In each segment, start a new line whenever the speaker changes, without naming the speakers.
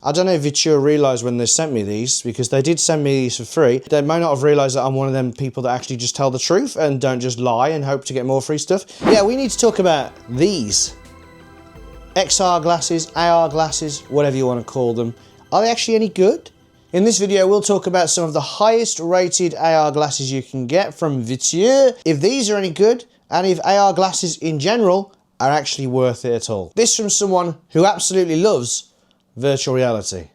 I don't know if Viture realised when they sent me these, because they did send me these for free. They may not have realised that I'm one of them people that actually just tell the truth and don't just lie and hope to get more free stuff. Yeah, we need to talk about these. XR glasses, AR glasses, whatever you want to call them. Are they actually any good? In this video, we'll talk about some of the highest rated AR glasses you can get from Viture, if these are any good, and if AR glasses in general are actually worth it at all. This from someone who absolutely loves virtual reality.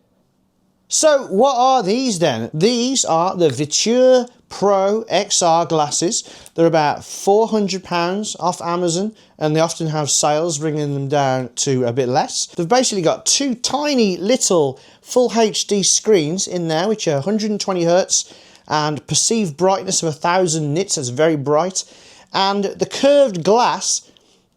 So what are these then? These are the Viture Pro XR glasses. They're about £400 off Amazon, and they often have sales bringing them down to a bit less. They've basically got two tiny little full HD screens in there, which are 120 Hz and perceived brightness of 1000 nits. That's very bright. And the curved glass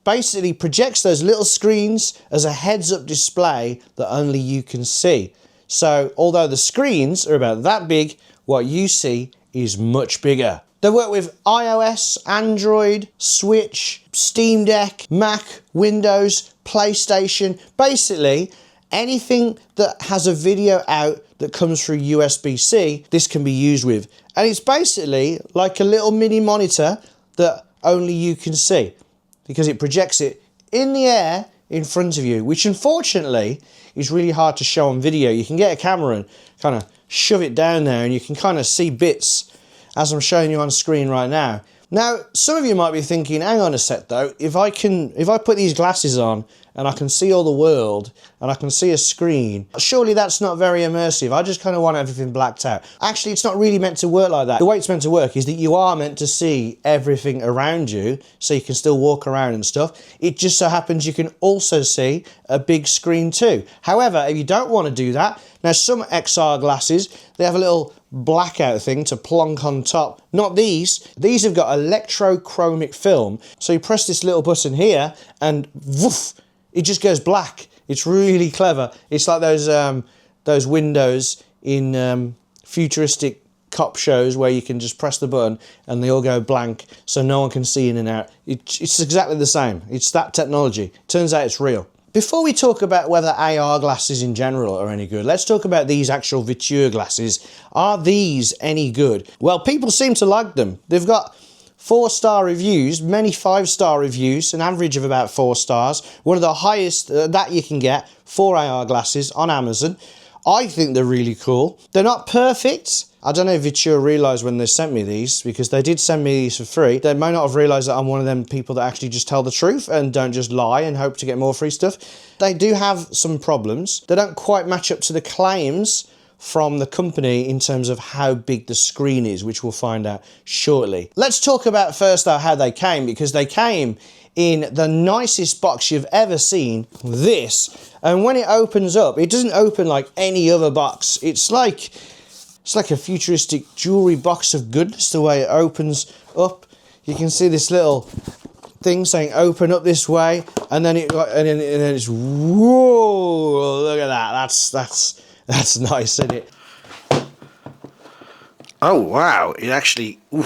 basically projects those little screens as a heads-up display that only you can see. So although the screens are about that big, what you see is much bigger. They work with iOS, Android, Switch, Steam Deck, Mac, Windows, PlayStation, basically anything that has a video out that comes through USB-C, this can be used with. And it's basically like a little mini monitor that only you can see, because it projects it in the air in front of you, which unfortunately is really hard to show on video. You can get a camera and kind of shove it down there and you can kind of see bits as I'm showing you on screen right now. Now, some of you might be thinking, hang on a sec though, if I put these glasses on and I can see all the world and I can see a screen, surely that's not very immersive. I just kind of want everything blacked out. Actually, it's not really meant to work like that. The way it's meant to work is that you are meant to see everything around you, so you can still walk around and stuff. It just so happens you can also see a big screen too. However, if you don't want to do that, now some XR glasses, they have a little blackout thing to plonk on top. Not these. These have got electrochromic film. So you press this little button here and woof, it just goes black. It's really clever. It's like those windows in futuristic cop shows where you can just press the button and they all go blank so no one can see in and out. It's exactly the same. It's that technology. Turns out it's real. Before we talk about whether AR glasses in general are any good, let's talk about these actual Viture glasses. Are these any good? Well, people seem to like them. They've got 4-star reviews, many 5-star reviews, an average of about 4 stars. One of the highest that you can get for AR glasses on Amazon. I think they're really cool. They're not perfect. I don't know if Viture realised when they sent me these, because they did send me these for free. They may not have realised that I'm one of them people that actually just tell the truth and don't just lie and hope to get more free stuff. They do have some problems. They don't quite match up to the claims from the company in terms of how big the screen is, which we'll find out shortly. Let's talk about first though how they came, because they came in the nicest box you've ever seen, this. And when it opens up, it doesn't open like any other box. It's like a futuristic jewelry box of goodness, the way it opens up. You can see this little thing saying open up this way, and then it's whoa, look at that. That's nice, isn't it? Oh wow, it actually, wow.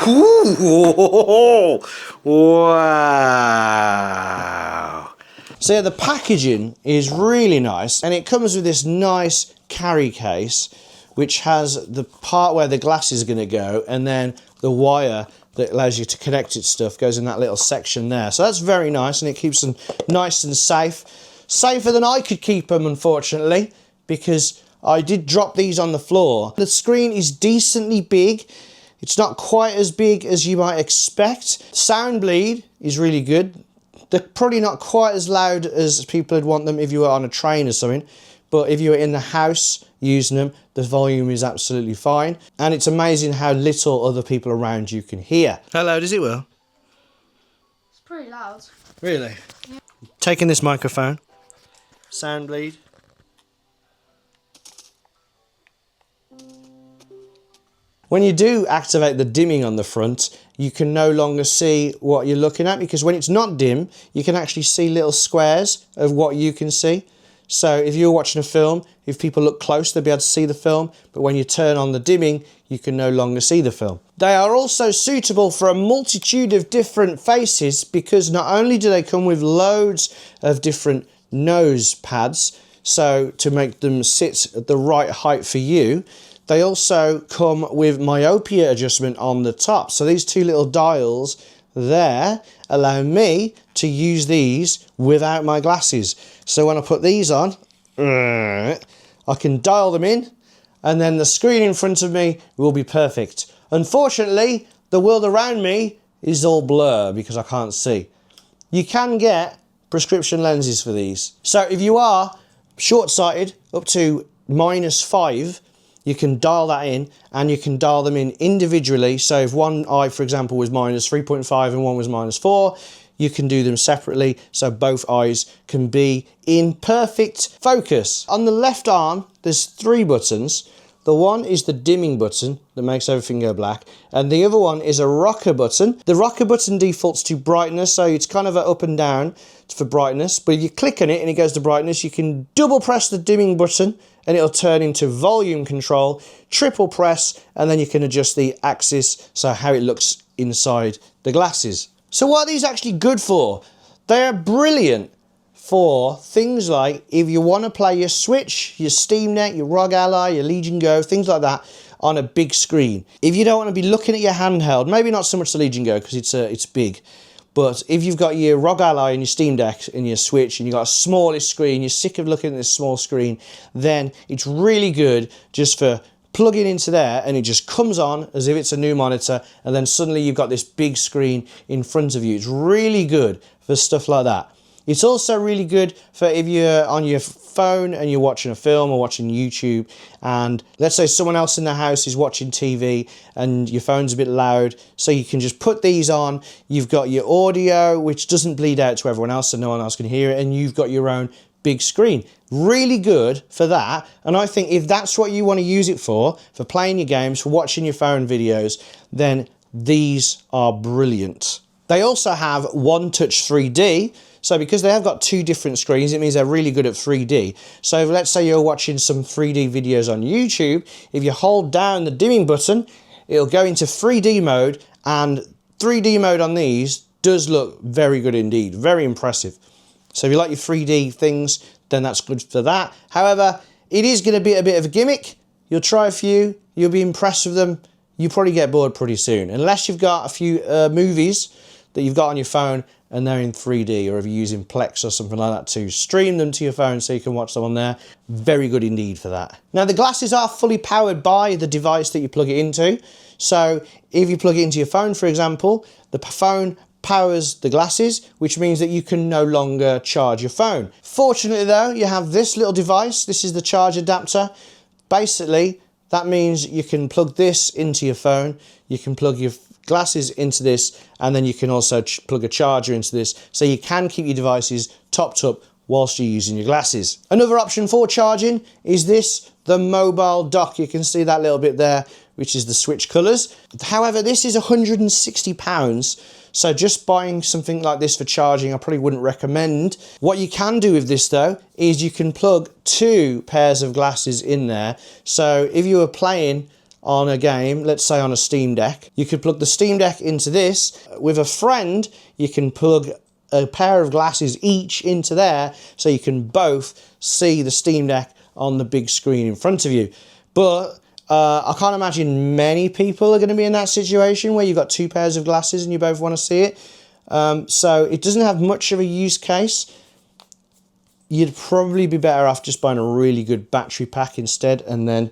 So yeah, the packaging is really nice, and it comes with this nice carry case, which has the part where the glass is going to go, and then the wire that allows you to connect it stuff goes in that little section there. So that's very nice, and it keeps them nice and safe. Safer than I could keep them, unfortunately, because I did drop these on the floor. The screen is decently big. It's not quite as big as you might expect. Sound bleed is really good. They're probably not quite as loud as people would want them if you were on a train or something, but if you were in the house using them, the volume is absolutely fine. And it's amazing how little other people around you can hear. How loud is it, Will?
It's pretty loud.
Really? Yeah. Taking this microphone. Sound bleed. When you do activate the dimming on the front, you can no longer see what you're looking at, because when it's not dim, you can actually see little squares of what you can see. So if you're watching a film, if people look close, they'll be able to see the film, but when you turn on the dimming, you can no longer see the film. They are also suitable for a multitude of different faces, because not only do they come with loads of different nose pads, so to make them sit at the right height for you. They also come with myopia adjustment on the top. So these two little dials there allow me to use these without my glasses. So when I put these on, I can dial them in, and then the screen in front of me will be perfect. Unfortunately, the world around me is all blur because I can't see. You can get prescription lenses for these. So if you are short-sighted up to -5, you can dial that in, and you can dial them in individually. So if one eye, for example, was -3.5 and one was -4, you can do them separately so both eyes can be in perfect focus. On the left arm, there's 3 buttons. The one is the dimming button that makes everything go black, and the other one is a rocker button. The rocker button defaults to brightness, so it's kind of an up and down for brightness, but if you click on it and it goes to brightness, you can double press the dimming button and it'll turn into volume control, triple press, and then you can adjust the axis, so how it looks inside the glasses. So what are these actually good for? They're brilliant for things like if you want to play your Switch, your Steam Deck, your ROG Ally, your Legion Go, things like that on a big screen. If you don't want to be looking at your handheld, maybe not so much the Legion Go because it's big, but if you've got your ROG Ally and your Steam Deck and your Switch and you've got a smallest screen, you're sick of looking at this small screen, then it's really good just for plugging into there, and it just comes on as if it's a new monitor, and then suddenly you've got this big screen in front of you. It's really good for stuff like that. It's also really good for if you're on your phone and you're watching a film or watching YouTube, and let's say someone else in the house is watching TV and your phone's a bit loud, so you can just put these on. You've got your audio, which doesn't bleed out to everyone else so no one else can hear it, and you've got your own big screen. Really good for that, and I think if that's what you want to use it for playing your games, for watching your phone videos, then these are brilliant. They also have One Touch 3D, so because they have got 2 different screens, it means they're really good at 3D. So let's say you're watching some 3D videos on YouTube, if you hold down the dimming button, it'll go into 3D mode, and 3D mode on these does look very good indeed, very impressive. So if you like your 3D things, then that's good for that. However, it is going to be a bit of a gimmick. You'll try a few, you'll be impressed with them, you'll probably get bored pretty soon. Unless you've got a few movies that you've got on your phone and they're in 3D, or if you're using Plex or something like that to stream them to your phone so you can watch them on there. Very good indeed for that. Now the glasses are fully powered by the device that you plug it into. So if you plug it into your phone, for example, the phone powers the glasses, which means that you can no longer charge your phone. Fortunately though, you have this little device. This is the charge adapter. Basically, that means you can plug this into your phone, you can plug your glasses into this, and then you can also plug a charger into this, so you can keep your devices topped up whilst you're using your glasses. Another option for charging is the mobile dock. You can see that little bit there, which is the switch colours. However, this is £160, so just buying something like this for charging I probably wouldn't recommend. What you can do with this though is you can plug 2 pairs of glasses in there. So if you were playing on a game, let's say on a Steam Deck, you could plug the Steam Deck into this. With a friend, you can plug a pair of glasses each into there, so you can both see the Steam Deck on the big screen in front of you. But I can't imagine many people are going to be in that situation where you've got 2 pairs of glasses and you both want to see it. So it doesn't have much of a use case. You'd probably be better off just buying a really good battery pack instead, and then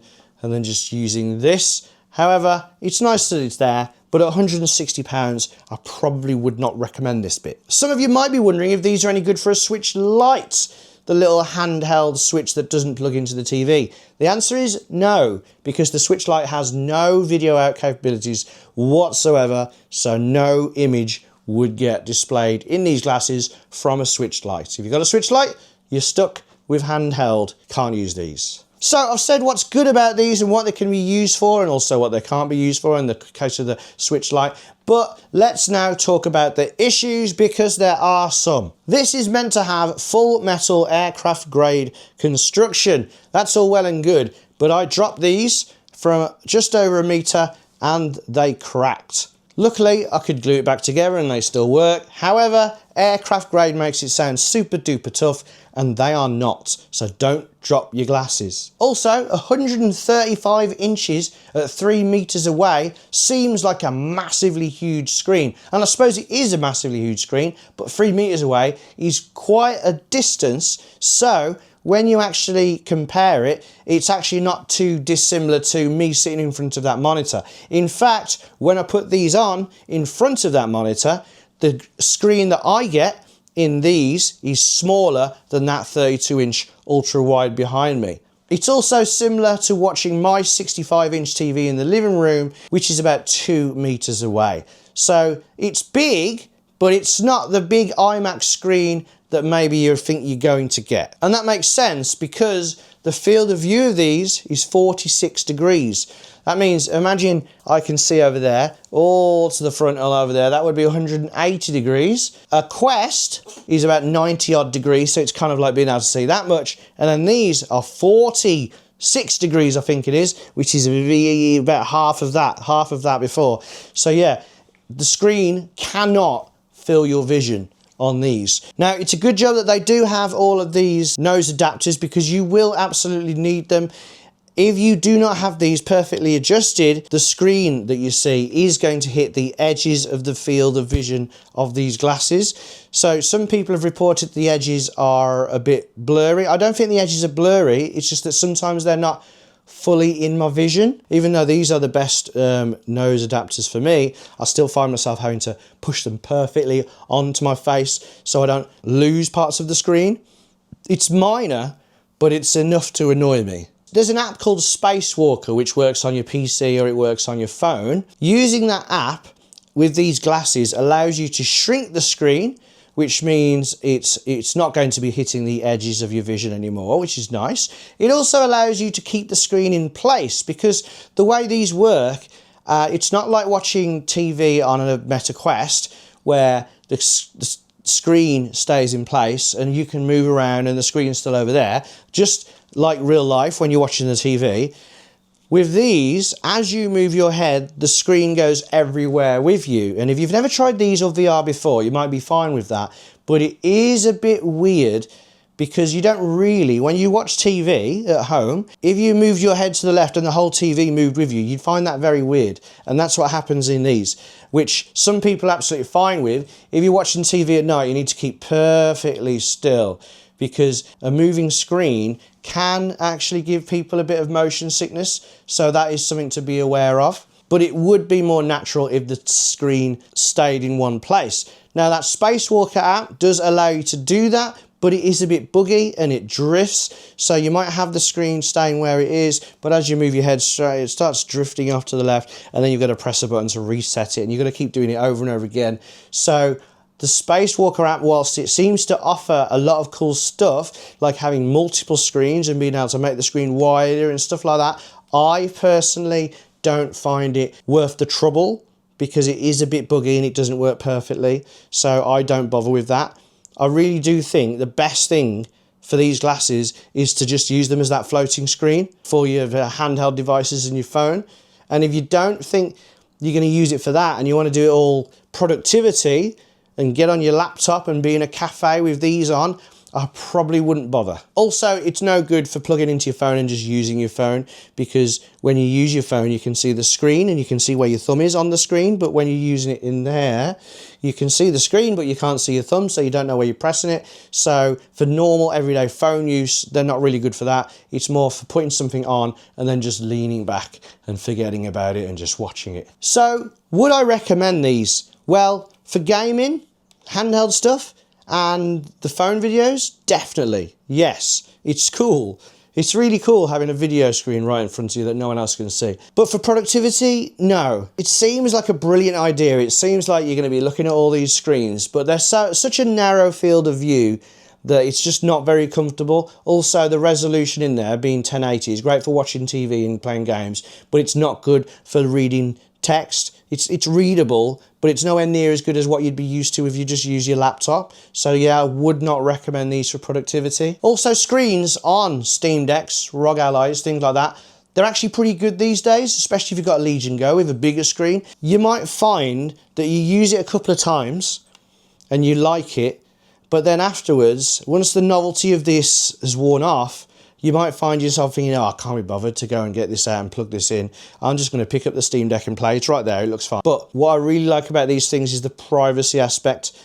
just using this. However, it's nice that it's there, but at £160, I probably would not recommend this bit. Some of you might be wondering if these are any good for a Switch Lite, the little handheld Switch that doesn't plug into the TV. The answer is no, because the Switch Lite has no video out capabilities whatsoever, so no image would get displayed in these glasses from a Switch Lite. If you've got a Switch Lite, you're stuck with handheld, can't use these. So I've said what's good about these and what they can be used for, and also what they can't be used for in the case of the Switch Lite. But let's now talk about the issues, because there are some. This is meant to have full metal aircraft grade construction. That's all well and good, but I dropped these from just over 1 meter and they cracked. Luckily, I could glue it back together and they still work. However, Aircraft grade makes it sound super duper tough, and they are not, so don't drop your glasses. Also, 135 inches at 3 meters away seems like a massively huge screen, and I suppose it is a massively huge screen, but 3 meters away is quite a distance, so when you actually compare it, it's actually not too dissimilar to me sitting in front of that monitor. In fact, when I put these on in front of that monitor, the screen that I get in these is smaller than that 32-inch ultra wide behind me. It's also similar to watching my 65-inch TV in the living room, which is about 2 meters away. So it's big, but it's not the big IMAX screen that maybe you think you're going to get. And that makes sense because the field of view of these is 46 degrees. That means, imagine I can see over there, all to the front, all over there, that would be 180 degrees. A Quest is about 90 odd degrees, so it's kind of like being able to see that much. And then these are 46 degrees, I think it is, which is about half of that before. So yeah, the screen cannot fill your vision on these. Now, it's a good job that they do have all of these nose adapters because you will absolutely need them. If you do not have these perfectly adjusted, the screen that you see is going to hit the edges of the field of vision of these glasses. So some people have reported the edges are a bit blurry. I don't think the edges are blurry, it's just that sometimes they're not fully in my vision. Even though these are the best nose adapters for me, I still find myself having to push them perfectly onto my face so I don't lose parts of the screen. It's minor, but it's enough to annoy me. There's an app called Spacewalker which works on your PC or it works on your phone. Using that app with these glasses allows you to shrink the screen, which means it's not going to be hitting the edges of your vision anymore, which is nice. It also allows you to keep the screen in place because the way these work, it's not like watching TV on a Meta Quest where the screen stays in place and you can move around and the screen's still over there, just like real life when you're watching the TV. With these, as you move your head, the screen goes everywhere with you. And if you've never tried these or VR before, you might be fine with that. But it is a bit weird because you don't really, when you watch TV at home, if you moved your head to the left and the whole TV moved with you, you'd find that very weird. And that's what happens in these, which some people are absolutely fine with. If you're watching TV at night, you need to keep perfectly still because a moving screen can actually give people a bit of motion sickness. So that is something to be aware of. But it would be more natural if the screen stayed in one place. Now that Spacewalker app does allow you to do that, but it is a bit buggy and it drifts. So you might have the screen staying where it is, but as you move your head straight, it starts drifting off to the left, and then you've got to press a button to reset it, and you've got to keep doing it over and over again. So the Spacewalker app, whilst it seems to offer a lot of cool stuff, like having multiple screens and being able to make the screen wider and stuff like that, I personally don't find it worth the trouble because it is a bit buggy and it doesn't work perfectly. So I don't bother with that. I really do think the best thing for these glasses is to just use them as that floating screen for your handheld devices and your phone. And if you don't think you're going to use it for that and you want to do it all productivity and get on your laptop and be in a cafe with these on, I probably wouldn't bother. Also, it's no good for plugging into your phone and just using your phone, because when you use your phone, you can see the screen and you can see where your thumb is on the screen, but when you're using it in there, you can see the screen, but you can't see your thumb, so you don't know where you're pressing it. So for normal everyday phone use, they're not really good for that. It's more for putting something on and then just leaning back and forgetting about it and just watching it. So would I recommend these? Well, for gaming, handheld stuff, and the phone videos, definitely, yes. It's cool. It's really cool having a video screen right in front of you that no one else can see. But for productivity, no. It seems like a brilliant idea. It seems like you're going to be looking at all these screens, but there's such a narrow field of view that it's just not very comfortable. Also, the resolution in there being 1080 is great for watching TV and playing games, but it's not good for reading text. It's readable, but it's nowhere near as good as what you'd be used to if you just use your laptop. So yeah, I would not recommend these for productivity. Also, screens on Steam Decks, ROG Allies, things like that, they're actually pretty good these days, especially if you've got a Legion Go with a bigger screen. You might find that you use it a couple of times and you like it, but then afterwards, once the novelty of this has worn off, you might find yourself thinking, oh, I can't be bothered to go and get this out and plug this in. I'm just going to pick up the Steam Deck and play. It's right there, it looks fine. But what I really like about these things is the privacy aspect.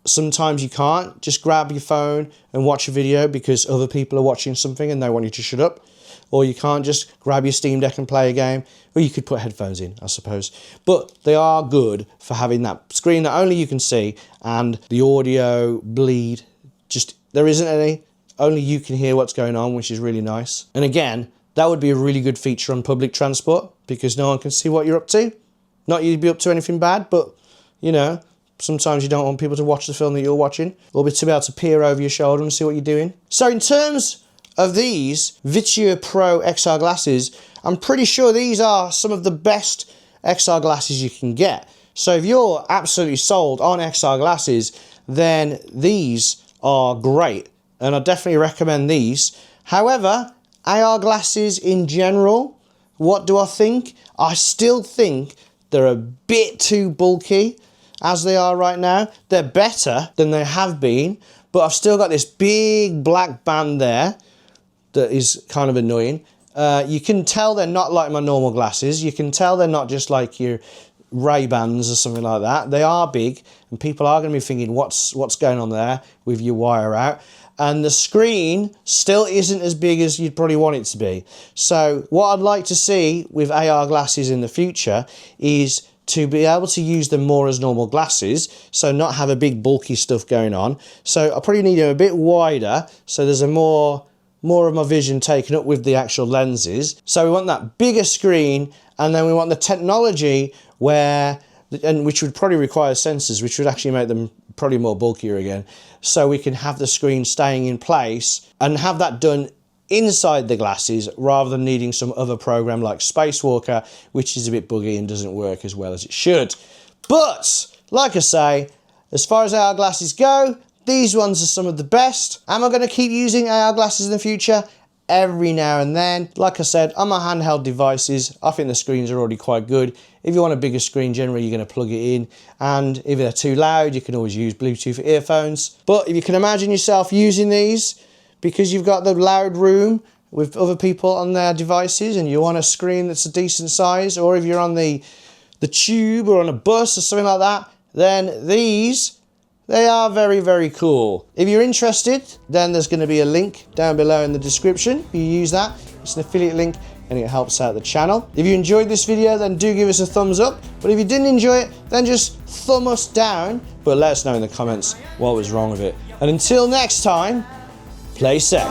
Sometimes you can't just grab your phone and watch a video because other people are watching something and they want you to shut up. Or you can't just grab your Steam Deck and play a game. Or you could put headphones in, I suppose. But they are good for having that screen that only you can see and the audio bleed. Just, there isn't any. Only you can hear what's going on, which is really nice. And again, that would be a really good feature on public transport because no one can see what you're up to. Not you'd be up to anything bad, but, you know, sometimes you don't want people to watch the film that you're watching, or to be able to peer over your shoulder and see what you're doing. So in terms of these Viture Pro XR glasses, I'm pretty sure these are some of the best XR glasses you can get. So if you're absolutely sold on XR glasses, then these are great. And I definitely recommend these. However, AR glasses in general, what do I think? I still think they're a bit too bulky as they are right now. They're better than they have been, but I've still got this big black band there that is kind of annoying. You can tell they're not like my normal glasses. You can tell they're not just like your Ray-Bans or something like that. They are big, and people are going to be thinking, what's going on there with your wire out? And the screen still isn't as big as you'd probably want it to be. So what I'd like to see with AR glasses in the future is to be able to use them more as normal glasses, so not have a big bulky stuff going on. So I probably need them a bit wider, so there's a more of my vision taken up with the actual lenses. So we want that bigger screen, and then we want the technology which would probably require sensors, which would actually make them probably more bulkier again, so we can have the screen staying in place and have that done inside the glasses rather than needing some other program like Spacewalker, which is a bit buggy and doesn't work as well as it should. But like I say, as far as AR glasses go, these ones are some of the best. Am I going to keep using AR glasses in the future? Every now and then. Like I said, on my handheld devices, I think the screens are already quite good. If you want a bigger screen, generally you're going to plug it in, and if they're too loud, you can always use Bluetooth earphones. But if you can imagine yourself using these because you've got the loud room with other people on their devices and you want a screen that's a decent size, or if you're on the tube or on a bus or something like that, then they are very, very cool. If you're interested, then there's going to be a link down below in the description. If you use that, it's an affiliate link and it helps out the channel. If you enjoyed this video, then do give us a thumbs up. But if you didn't enjoy it, then just thumb us down. But let us know in the comments what was wrong with it. And until next time, play safe.